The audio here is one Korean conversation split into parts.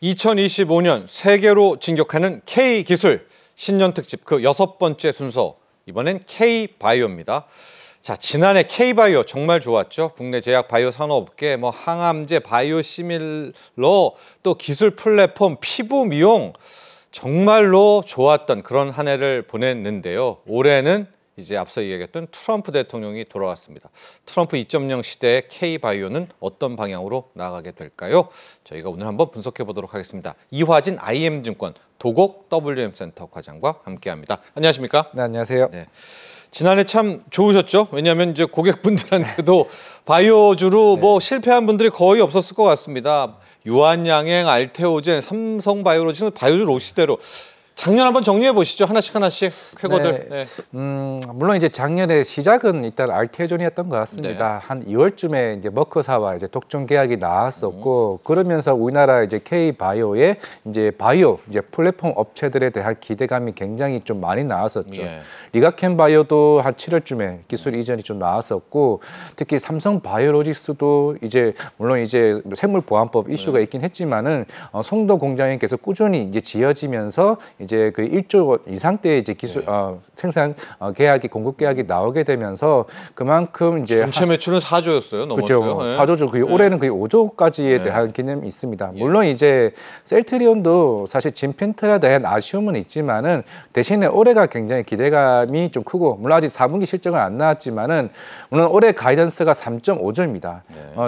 2025년 세계로 진격하는 K기술 신년 특집 그 6번째 순서, 이번엔 K바이오입니다. 자, 지난해 K바이오 정말 좋았죠. 국내 제약 바이오 산업업계 항암제, 바이오시밀러, 또 기술 플랫폼, 피부 미용 정말로 좋았던 그런 한 해를 보냈는데요. 올해는 이제 앞서 이야기했던 트럼프 대통령이 돌아왔습니다. 트럼프 2.0 시대의 K바이오는 어떤 방향으로 나아가게 될까요? 저희가 오늘 한번 분석해 보도록 하겠습니다. 이화진 IM증권 도곡 WM센터 과장과 함께합니다. 안녕하십니까? 네, 안녕하세요. 네. 지난해 참 좋으셨죠? 왜냐하면 이제 고객분들한테도 바이오주로 실패한 분들이 거의 없었을 것 같습니다. 유한양행, 알테오젠, 삼성바이오로직스, 바이오주 로시대로. 작년 한번 정리해 보시죠. 하나씩 쾌거들. 네. 물론 이제 작년에 시작은 일단 알테오젠이었던 것 같습니다. 네. 한 2월쯤에 이제 머크사와 이제 독점 계약이 나왔었고 그러면서 우리나라 이제 K바이오의 이제 바이오 이제 플랫폼 업체들에 대한 기대감이 굉장히 좀 많이 나왔었죠. 예. 리가켄 바이오도 한 7월쯤에 기술 이전이 좀 나왔었고 특히 삼성바이오로직스도 이제 물론 이제 생물보안법 이슈가 있긴 했지만은 송도 공장이 계속 꾸준히 이제 지어지면서 이제 그 1조 이상대 이제 기술 생산 계약이 공급 계약이 나오게 되면서 그만큼 이제 전체 매출은 4조였어요. 넘었어요. 그렇죠. 4조죠. 올해는 거의 5조까지에 대한 개념이 있습니다. 물론 이제 셀트리온도 사실 진펜트에 대한 아쉬움은 있지만은 대신에 올해가 굉장히 기대감이 좀 크고 물론 아직 4분기 실적은 안 나왔지만은 물론 올해 가이던스가 3.5조입니다.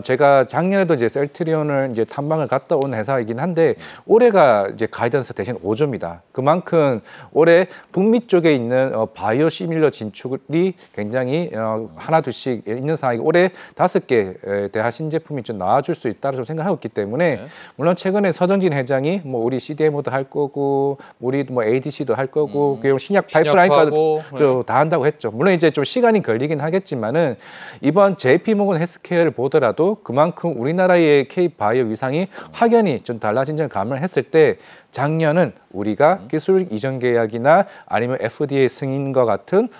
제가 작년에도 이제 셀트리온을 이제 탐방을 갔다 온 회사이긴 한데 올해가 이제 가이던스 대신 5조입니다. 그만큼 올해 북미 쪽에 있는 바이오 시밀러 진출이 굉장히 하나 둘씩 있는 상황이고 올해 5개에 대한 신제품이 좀 나와줄 수 있다고 좀 생각하고 있기 때문에 물론 최근에 서정진 회장이 우리 CDMO도 할 거고 우리 ADC도 할 거고 신약 파이프라인까지 다 한다고 했죠. 물론 이제 좀 시간이 걸리긴 하겠지만은 이번 JP모건 헬스케어를 보더라도 그만큼 우리나라의 K바이오 위상이 확연히 좀 달라진 점을 감안했을 때 작년은 우리가 기술 이전 계약이나 아니면 FDA 승인과 같은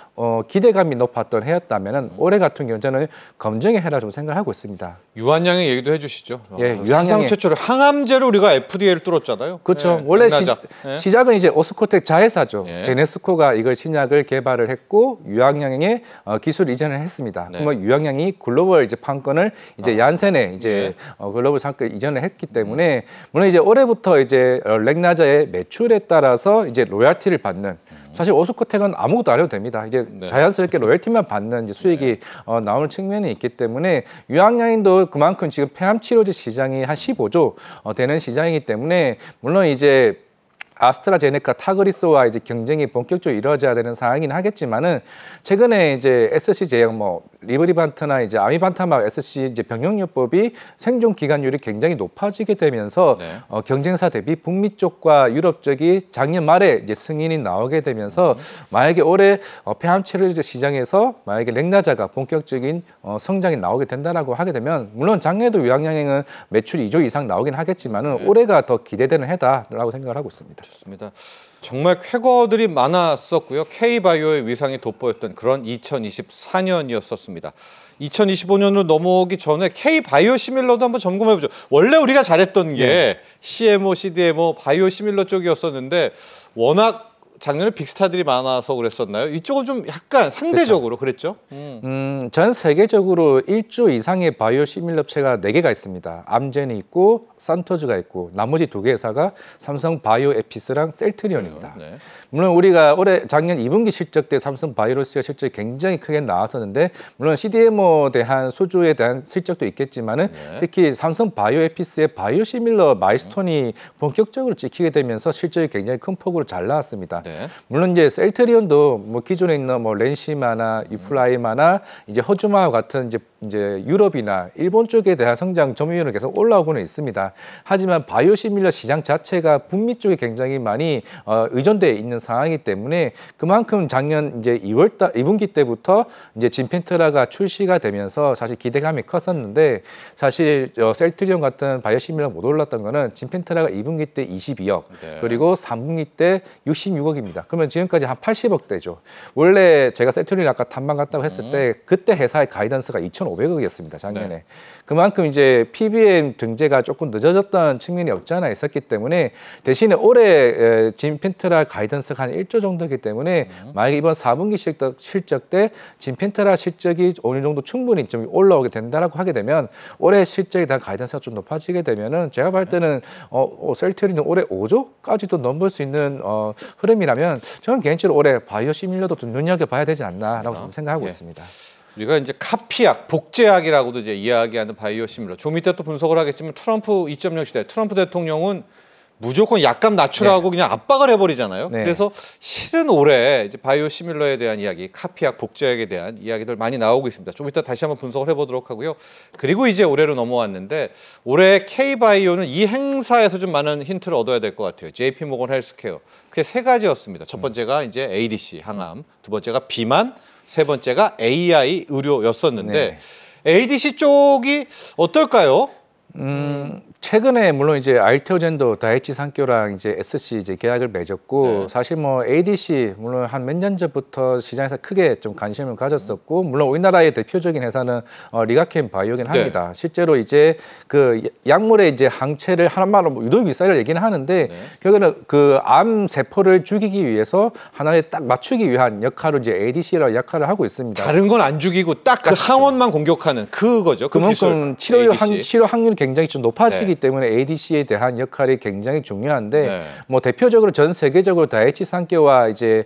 기대감이 높았던 해였다면은 올해 같은 경우는 저는 검증의 해라 좀 생각하고 있습니다. 유한양행 얘기도 해주시죠. 예, 유한양 최초로 항암제로 우리가 FDA를 뚫었잖아요. 그렇죠. 네, 원래 시작은 이제 오스코텍 자회사죠. 제네스코가 이걸 신약을 개발을 했고 유한양행에 기술 이전을 했습니다. 그러면 유한양이 글로벌 이제 판권을 이제 얀센에 이제 글로벌 판권 이전을 했기 때문에 물론 이제 올해부터 이제 렉나자의 매출에 따라서 이제 로열티를 받는 사실 오스코텍은 아무것도 안 해도 됩니다. 이제 자연스럽게 로열티만 받는 이제 수익이 나오는 측면이 있기 때문에 유한양행도 그만큼 지금 폐암 치료제 시장이 한 15조 되는 시장이기 때문에 물론 이제 아스트라제네카 타그리스와 이제 경쟁이 본격적으로 이루어져야 되는 상황이긴 하겠지만은 최근에 이제 SC 제약 리브리반트나 이제 아미반타막 SC 이제 병용요법이 생존 기간율이 굉장히 높아지게 되면서 경쟁사 대비 북미 쪽과 유럽 쪽이 작년 말에 이제 승인이 나오게 되면서 만약에 올해 폐암 치료제 시장에서 만약에 렉나자가 본격적인 성장이 나오게 된다라고 하게 되면 물론 작년에도 유한양행은 매출이 2조 이상 나오긴 하겠지만은 올해가 더 기대되는 해다라고 생각을 하고 있습니다. 좋습니다. 정말 쾌거들이 많았었고요. K바이오의 위상이 돋보였던 그런 2024년이었었습니다. 2025년으로 넘어오기 전에 K바이오 시밀러도 한번 점검해보죠. 원래 우리가 잘했던 게 CMO, CDMO, 바이오 시밀러 쪽이었었는데 워낙 작년에 빅스타들이 많아서 그랬었나요? 이쪽은 좀 약간 상대적으로 그랬죠? 전 세계적으로 1조 이상의 바이오 시밀러 업체가 4개가 있습니다. 암젠이 있고 산토즈가 있고 나머지 2개 회사가 삼성 바이오 에피스랑 셀트리온입니다. 물론 우리가 올해 작년 2분기 실적 때 삼성 바이오로스가 실적이 굉장히 크게 나왔었는데 물론 CDMO 대한 수주에 대한 실적도 있겠지만은 특히 삼성 바이오 에피스의 바이오 시밀러 마일스톤이 본격적으로 찍히게 되면서 실적이 굉장히 큰 폭으로 잘 나왔습니다. 물론 이제 셀트리온도 기존에 있는 렌시마나 유플라이마나 이제 허주마와 같은 이제 유럽이나 일본 쪽에 대한 성장 점유율은 계속 올라오고는 있습니다. 하지만 바이오시밀러 시장 자체가 북미 쪽에 굉장히 많이 의존돼 있는 상황이기 때문에 그만큼 작년 이제 2분기 때부터 이제 진펜트라가 출시가 되면서 사실 기대감이 컸었는데 사실 셀트리온 같은 바이오시밀러 못 올랐던 거는 진펜트라가 2분기 때 22억 그리고 3분기 때 66억 1,500억입니다. 그러면 지금까지 한 80억대죠. 원래 제가 셀트리온 아까 탐방 갔다고 했을 때 그때 회사의 가이던스가 2,500억이었습니다. 작년에. 네. 그만큼 이제 PBM 등재가 조금 늦어졌던 측면이 없지 않아 있었기 때문에 대신에 올해 진펜트라 가이던스가 한 1조 정도이기 때문에 만약에 이번 4분기 실적 때 진펜트라 실적이 어느 정도 충분히 좀 올라오게 된다라고 하게 되면 올해 실적에 대한 가이던스가 좀 높아지게 되면은 제가 볼 때는 셀트리온은 올해 5조까지도 넘을 수 있는 흐름이라면 저는 개인적으로 올해 바이오 시밀러도 좀 눈여겨봐야 되지 않나라고 생각하고 있습니다. 우리가 이제 카피약, 복제약이라고도 이제 이야기하는 바이오 시밀러. 좀 이따 또 분석을 하겠지만 트럼프 2.0 시대, 트럼프 대통령은 무조건 약값 낮추라고 그냥 압박을 해버리잖아요. 그래서 실은 올해 이제 바이오 시밀러에 대한 이야기, 카피약, 복제약에 대한 이야기들 많이 나오고 있습니다. 좀 이따 다시 한번 분석을 해보도록 하고요. 그리고 이제 올해로 넘어왔는데 올해 K바이오는 이 행사에서 좀 많은 힌트를 얻어야 될 것 같아요. JP모건 헬스케어. 그게 3가지였습니다. 첫 번째가 이제 ADC, 항암, 두 번째가 비만, 세 번째가 AI 의료였었는데 ADC 쪽이 어떨까요? 최근에 물론 이제 알테오젠도 다이치 산교랑 이제 SC 이제 계약을 맺었고 사실 뭐 ADC 물론 한 몇 년 전부터 시장에서 크게 좀 관심을 가졌었고 물론 우리나라의 대표적인 회사는 리가켄 바이오긴 합니다. 실제로 이제 그 약물의 이제 항체를 하나만 유도 비싸를 얘기는 하는데 결국에는 그 암 세포를 죽이기 위해서 하나에 딱 맞추기 위한 역할을 이제 ADC라는 역할을 하고 있습니다. 다른 건 안 죽이고 딱 그 항원만 공격하는 그거죠. 그 그만큼 치료 확률이 굉장히 좀 높아지기 때문에 ADC에 대한 역할이 굉장히 중요한데 뭐 대표적으로 전 세계적으로 다이치 산케와 이제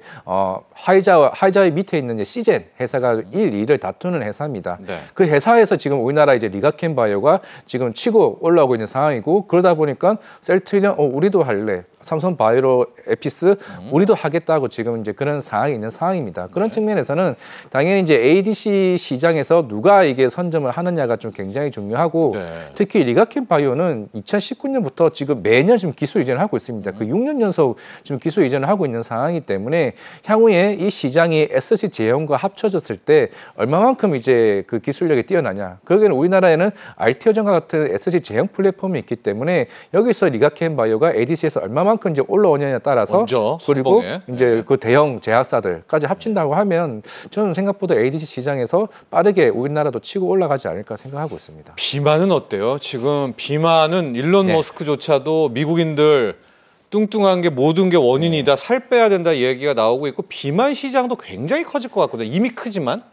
화이자의 밑에 있는 이제 시젠 회사가 1, 2를 다투는 회사입니다. 그 회사에서 지금 우리나라 이제 리가켄 바이오가 지금 치고 올라오고 있는 상황이고 그러다 보니까 셀트리온 우리도 할래. 삼성 바이오 에피스 우리도 하겠다고 지금 이제 그런 상황이 있는 상황입니다. 그런 측면에서는 당연히 이제 ADC 시장에서 누가 이게 선점을 하느냐가 좀 굉장히 중요하고 특히 리가켄 바이오는 2019년부터 지금 매년 지금 기술 이전을 하고 있습니다. 그 6년 연속 지금 기술 이전을 하고 있는 상황이기 때문에 향후에 이 시장이 SC 제형과 합쳐졌을 때 얼마만큼 이제 그 기술력이 뛰어나냐. 그러기에는 우리나라에는 알테오젠과 같은 SC 제형 플랫폼이 있기 때문에 여기서 리가켄 바이오가 ADC에서 얼마만큼 이제 올라오냐에 따라서 그리고 이제 그 대형 제약사들까지 합친다고 하면 저는 생각보다 ADC 시장에서 빠르게 우리나라도 치고 올라가지 않을까 생각하고 있습니다. 비만은 어때요? 지금 비만은 일론 머스크조차도 미국인들 뚱뚱한 게 모든 게 원인이다. 살 빼야 된다 얘기가 나오고 있고 비만 시장도 굉장히 커질 것 같거든요. 이미 크지만.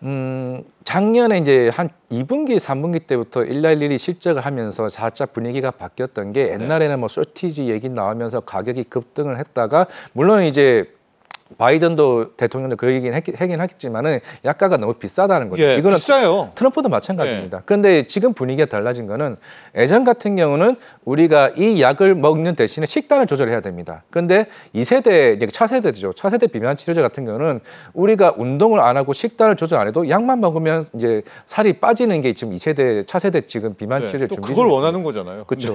작년에 이제 한 2분기, 3분기 때부터 일일이 실적을 하면서 살짝 분위기가 바뀌었던 게 옛날에는 뭐 쇼티지 얘기 나오면서 가격이 급등을 했다가 물론 이제 바이든도 대통령도 그 얘기는 하긴 하겠지만은 약가가 너무 비싸다는 거죠. 이거는 비싸요. 트럼프도 마찬가지입니다. 그런데 지금 분위기가 달라진 거는 예전 같은 경우는 우리가 이 약을 먹는 대신에 식단을 조절해야 됩니다. 그런데 2세대 이제 차세대죠. 차세대 비만 치료제 같은 경우는 우리가 운동을 안 하고 식단을 조절 안 해도 약만 먹으면 이제 살이 빠지는 게 지금 2세대 차세대 지금 비만 치료제 준비 그걸 원하는 거잖아요. 그렇죠.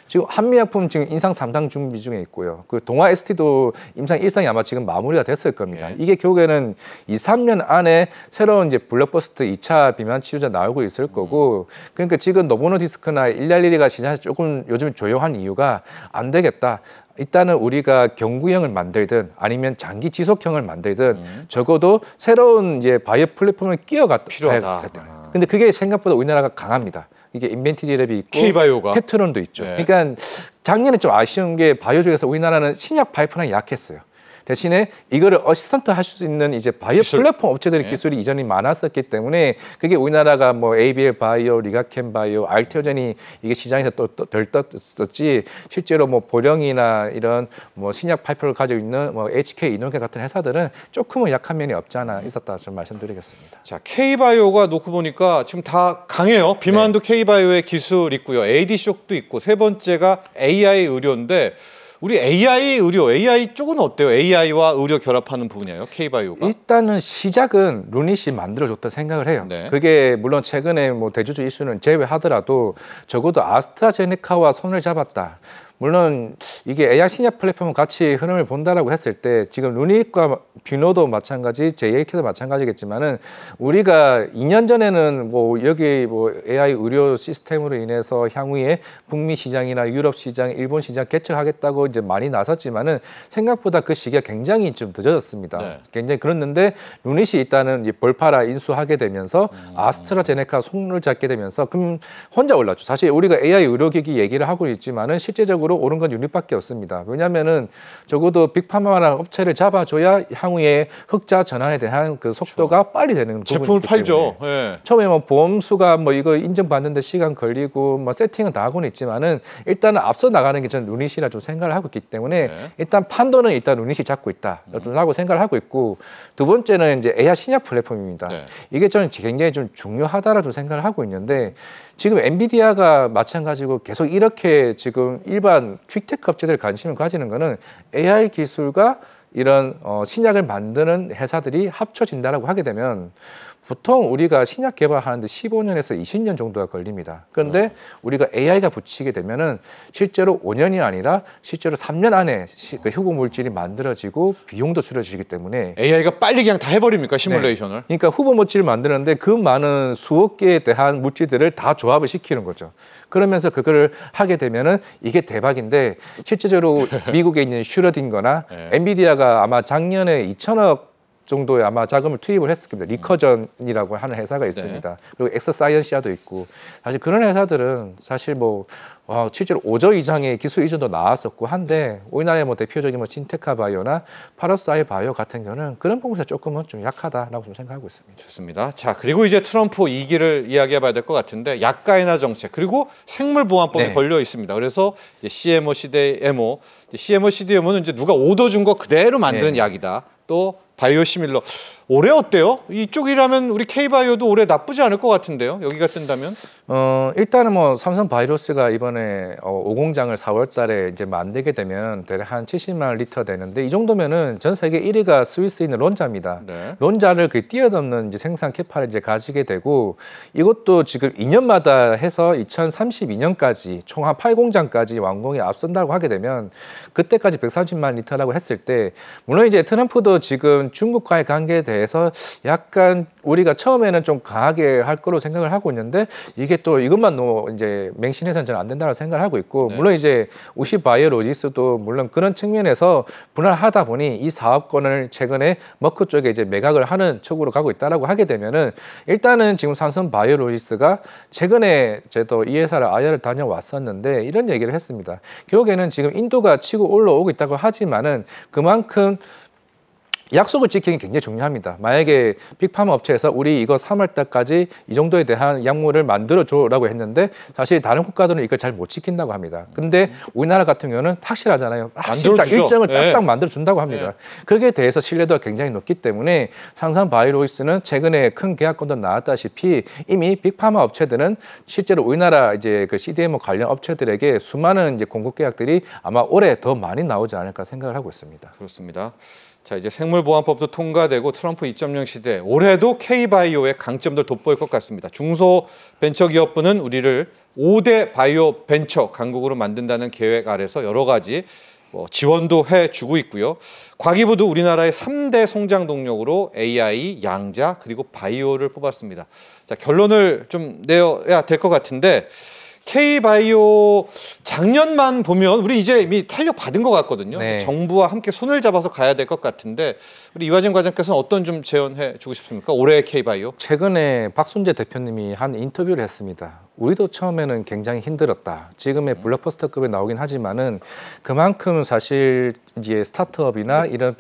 지금 한미약품 지금 임상 3상 준비 중에 있고요. 그 동아 ST도 임상 1상이 아마 지금 마무리가 됐을 겁니다. 이게 결국에는 2, 3년 안에 새로운 이제 블록버스터 2차 비만 치료제 나오고 있을 거고 그러니까 지금 노보노디스크나 일랄리리가 시장에서 조금 요즘 조용한 이유가 안 되겠다. 일단은 우리가 경구형을 만들든 아니면 장기 지속형을 만들든 적어도 새로운 이제 바이오 플랫폼을 끼워가야 필요하다. 근데 그게 생각보다 우리나라가 강합니다. 이게 인벤티지랩이 있고 K바이오가 패트론도 있죠. 그러니까 작년에 좀 아쉬운 게 바이오 쪽에서 우리나라는 신약 파이프라인이 약했어요. 대신에 이거를 어시스턴트 할 수 있는 이제 바이오 플랫폼 업체들의 기술이 이전이 많았었기 때문에 그게 우리나라가 뭐 ABL 바이오, 리가켄 바이오, 알테오젠이 이게 시장에서 또 덜 떴었지 실제로 뭐 보령이나 이런 뭐 신약 파이프를 가지고 있는 뭐 HK 이노케 같은 회사들은 조금은 약한 면이 없지 않아 있었다 좀 말씀드리겠습니다. 자, K바이오가 놓고 보니까 지금 다 강해요. 비만도 K바이오의 기술 있고요. ADC도 있고 세 번째가 AI 의료인데 우리 AI 의료, AI 쪽은 어때요? AI와 의료 결합하는 분야예요, K바이오가? 일단은 시작은 루닛이 만들어줬다 생각을 해요. 그게 물론 최근에 뭐 대주주 이슈는 제외하더라도 적어도 아스트라제네카와 손을 잡았다. 물론 이게 AI 신약 플랫폼 같이 흐름을 본다라고 했을 때 지금 루닉과 비노도 마찬가지, JAK도 마찬가지겠지만은 우리가 2년 전에는 뭐 여기 뭐 AI 의료 시스템으로 인해서 향후에 북미 시장이나 유럽 시장, 일본 시장 개척하겠다고 이제 많이 나섰지만은 생각보다 그 시기가 굉장히 좀 늦어졌습니다. 네. 굉장히 그랬는데 루닛이 일단은 이 볼파라 인수하게 되면서 아스트라제네카 손을 잡게 되면서 그럼 혼자 올랐죠. 사실 우리가 AI 의료기기 얘기를 하고 있지만은 실제적으로 오른 건 유닛밖에 없습니다. 왜냐하면은 적어도 빅파마랑 업체를 잡아줘야 향후에 흑자 전환에 대한 그 속도가 그렇죠. 빨리 되는 제품을 팔죠. 네. 처음에 뭐 보험수가 뭐 이거 인증받는데 시간 걸리고 뭐 세팅은 다 하고는 있지만은 일단은 앞서 나가는 게 저는 루닛이라 좀 생각을 하고 있기 때문에 네. 일단 판도는 일단 루닛이 잡고 있다 라고 생각을 하고 있고 두 번째는 이제 AI 신약 플랫폼입니다. 네. 이게 저는 굉장히 좀 중요하다라고 생각을 하고 있는데 지금 엔비디아가 마찬가지고 계속 이렇게 지금 일반 퀵테크 업체들 관심을 가지는 거는 AI 기술과 이런 신약을 만드는 회사들이 합쳐진다라고 하게 되면 보통 우리가 신약 개발하는데 15년에서 20년 정도가 걸립니다. 그런데 우리가 AI가 붙이게 되면은 실제로 5년이 아니라 실제로 3년 안에 그 후보 물질이 만들어지고 비용도 줄여지기 때문에 AI가 빨리 그냥 다 해버립니까? 시뮬레이션을? 네. 그러니까 후보 물질을 만드는데 그 많은 수억 개에 대한 물질들을 다 조합을 시키는 거죠. 그러면서 그거를 하게 되면은 이게 대박인데 실제적으로 미국에 있는 슈러딩거나 네. 엔비디아가 아마 작년에 2천억 정도의 아마 자금을 투입을 했을 겁니다. 리커전이라고 하는 회사가 있습니다. 네. 그리고 엑서사이언시아도 있고 사실 그런 회사들은 사실 뭐 실제로 5조 이상의 기술 이전도 나왔었고 한데 우리나라의 뭐 대표적인 뭐 신테카 바이오나 파러스아이 바이오 같은 경우는 그런 부분에서 조금은 좀 약하다라고 좀 생각하고 있습니다. 좋습니다. 자 그리고 이제 트럼프 2기를 이야기해봐야 될 것 같은데 약가 인하 정책 그리고 생물보안법이 네. 걸려 있습니다. 그래서 이제 CMO, CDMO, CMO, CDMO는 이제 누가 오더 준 거 그대로 만드는 네. 약이다. 또 바이오시밀러 올해 어때요? 이쪽이라면 우리 K바이오도 올해 나쁘지 않을 것 같은데요. 여기가 뜬다면? 일단은 뭐 삼성 바이오로스가 이번에 5공장을 4월 달에 이제 만들게 되면 대략 한 70만 리터 되는데 이 정도면은 전 세계 1위가 스위스에 있는 론자입니다. 네. 론자를 그 뛰어넘는 이제 생산 캐파를 이제 가지게 되고 이것도 지금 2년마다 해서 2032년까지 총 한 8공장까지 완공에 앞선다고 하게 되면 그때까지 130만 리터라고 했을 때 물론 이제 트럼프도 지금 중국과의 관계에 대해서 약간 우리가 처음에는 좀 강하게 할 거로 생각을 하고 있는데 이게 또 이것만 이제 맹신해서는 저는 안 된다고 생각을 하고 있고 네. 물론 이제 우시 바이오로직스도 물론 그런 측면에서 분할하다 보니 이 사업권을 최근에 머크 쪽에 이제 매각을 하는 쪽으로 가고 있다라고 하게 되면은 일단은 지금 삼성 바이오로직스가 최근에 저도 이 회사를 IR을 다녀왔었는데 이런 얘기를 했습니다. 결국에는 지금 인도가 치고 올라오고 있다고 하지만은 그만큼 약속을 지키는 게 굉장히 중요합니다. 만약에 빅파마 업체에서 우리 이거 3월 달까지 이 정도에 대한 약물을 만들어줘라고 했는데 사실 다른 국가들은 이걸 잘 못 지킨다고 합니다. 근데 우리나라 같은 경우는 확실하잖아요. 딱 일정을 딱딱 만들어준다고 합니다. 네. 거기에 대해서 신뢰도가 굉장히 높기 때문에 삼성 바이오로직스는 최근에 큰 계약건도 나왔다시피 이미 빅파마 업체들은 실제로 우리나라 이제 그 CDMO 관련 업체들에게 수많은 이제 공급 계약들이 아마 올해 더 많이 나오지 않을까 생각을 하고 있습니다. 그렇습니다. 자 이제 생물보안법도 통과되고 트럼프 2.0 시대 올해도 K바이오의 강점들 돋보일 것 같습니다. 중소벤처기업부는 우리를 5대 바이오 벤처 강국으로 만든다는 계획 아래서 여러 가지 지원도 해주고 있고요. 과기부도 우리나라의 3대 성장 동력으로 AI, 양자 그리고 바이오를 뽑았습니다. 자 결론을 좀 내야 될 것 같은데 K바이오 작년만 보면 우리 이제 이미 탄력 받은 것 같거든요. 네. 정부와 함께 손을 잡아서 가야 될 것 같은데 우리 이화진 과장께서는 어떤 좀 제언해 주고 싶습니까? 올해의 K바이오? 최근에 박순재 대표님이 한 인터뷰를 했습니다. 우리도 처음에는 굉장히 힘들었다. 지금의 블록버스터급에 나오긴 하지만은 그만큼 사실 이제 스타트업이나 이런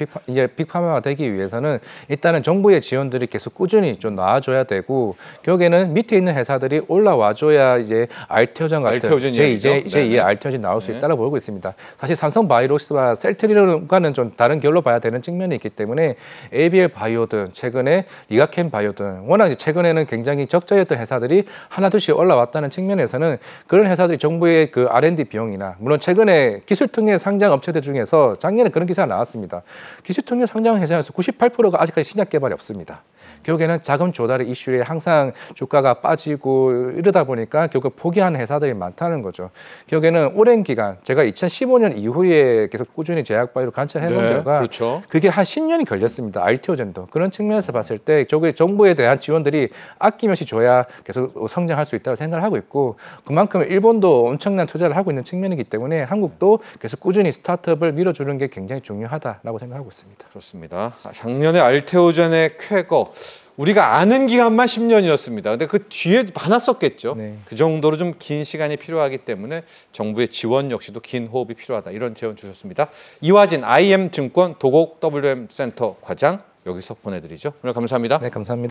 빅파마가 되기 위해서는 일단은 정부의 지원들이 계속 꾸준히 좀 나와줘야 되고 결국에는 밑에 있는 회사들이 올라와줘야 이제 알테오전 같은 제2의 알테오전이 나올 수 있다고 보고 있습니다. 사실 삼성 바이오로스와 셀트리온과는 좀 다른 결로 봐야 되는 측면이 있기 때문에 ABL 바이오든 최근에 리가켄 바이오든 워낙 이제 최근에는 굉장히 적자였던 회사들이 하나둘씩 올라왔다는 측면에서는 그런 회사들이 정부의 그 R&D 비용이나 물론 최근에 기술통합 상장 업체들 중에서 작년에 그런 기사가 나왔습니다. 기술통합 상장 회사에서 98%가 아직까지 신약 개발이 없습니다. 결국에는 자금 조달의 이슈에 항상 주가가 빠지고 이러다 보니까 결국 포기하는 회사들이 많다는 거죠. 결국에는 오랜 기간 제가 2015년 이후에 계속 꾸준히 제약바이오를 관찰해 본 결과 그렇죠. 그게 한 10년이 걸렸습니다. 알티오젠도. 그런 측면에서 봤을 때 결국에 정부에 대한 지원들이 아낌없이 줘야 계속 성장할 수 있다고 생각을 하고 있고 그만큼 일본도 엄청난 투자를 하고 있는 측면이기 때문에 한국도 계속 꾸준히 스타트업을 밀어주는 게 굉장히 중요하다라고 생각하고 있습니다. 그렇습니다. 작년에 알테오젠의 쾌거 우리가 아는 기간만 10년이었습니다. 근데 그 뒤에 많았었겠죠. 네. 그 정도로 좀 긴 시간이 필요하기 때문에 정부의 지원 역시도 긴 호흡이 필요하다. 이런 제언 주셨습니다. 이화진 IM증권 도곡 WM 센터 과장 여기서 보내드리죠. 오늘 감사합니다. 네, 감사합니다.